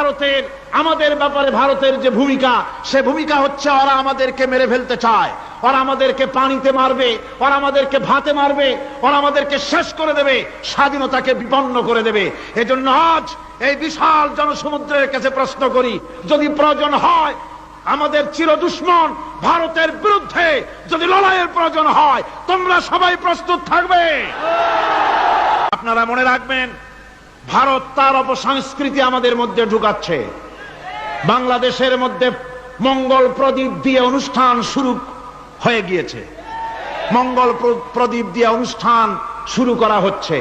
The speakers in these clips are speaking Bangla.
ভারতের আমাদের ব্যাপারে ভারতের যে ভূমিকা, সে ভূমিকা হচ্ছে ওরা আমাদেরকে মেরে ফেলতে চায়, ওরা আমাদেরকে পানিতে মারবে, ওরা আমাদেরকে ভাতে মারবে, ওরা আমাদেরকে শেষ করে দেবে, স্বাধীনতাকে বিপন্ন করে দেবে। এজন্য আজ এই বিশাল জনসমুদ্রের কাছে প্রশ্ন করি, যদি প্রয়োজন হয় আমাদের চির দুশ্মন ভারতের বিরুদ্ধে যদি লড়াইয়ের প্রয়োজন হয়, তোমরা সবাই প্রস্তুত থাকবে। আপনারা মনে রাখবেন, ভারত তার অপসংস্কৃতি আমাদের মধ্যে ঢুকাচ্ছে। বাংলাদেশের মধ্যে মঙ্গল প্রদীপ দিয়ে অনুষ্ঠান শুরু হয়ে গিয়েছে, মঙ্গল প্রদীপ দিয়ে অনুষ্ঠান শুরু করা হচ্ছে।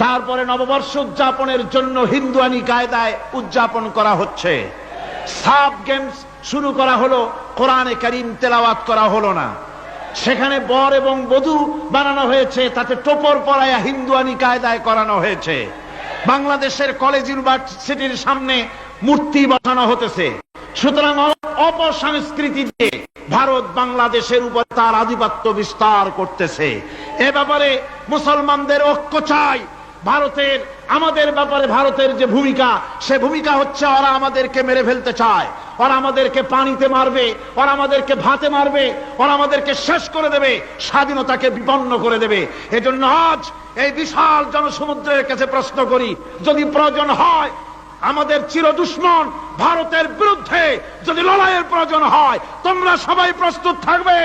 তারপরে নববর্ষ উদযাপনের জন্য হিন্দুয়ানি কায়দায় উদযাপন করা হচ্ছে। সাব গেমস শুরু করা হলো, কোরআনে কারীম তেলাওয়াত করা হলো না। সেখানে বর এবং বধূ বানানো হয়েছে, তাতে টোপর পরায়া হিন্দুয়ানি কায়দায় করানো হয়েছে। বাংলাদেশের কলেজ ইউনিভার্সিটির সামনে মূর্তি বসানো হতেছে। সুতরাং অপসংস্কৃতি দিয়ে ভারত বাংলাদেশের উপর তার আধিপত্য বিস্তার করতেছে। এ ব্যাপারে মুসলমানদের ঐক্য চাই। ভারতের আমাদের ব্যাপারে ভারতের যে ভূমিকা, সে ভূমিকা হচ্ছে ওরা আমাদেরকে মেরে ফেলতে চায়, ওরা আমাদেরকে পানিতে মারবে, ওরা আমাদেরকে ভাতে মারবে, ওরা আমাদেরকে শেষ করে দেবে, স্বাধীনতাকে বিপন্ন করে দেবে। এজন্য আজ এই বিশাল জনসমুদ্রের কাছে প্রশ্ন করি, যদি প্রয়োজন হয় আমাদের চির দুশ্মন ভারতের বিরুদ্ধে যদি লড়াইয়ের প্রয়োজন হয়, তোমরা সবাই প্রস্তুত থাকবে।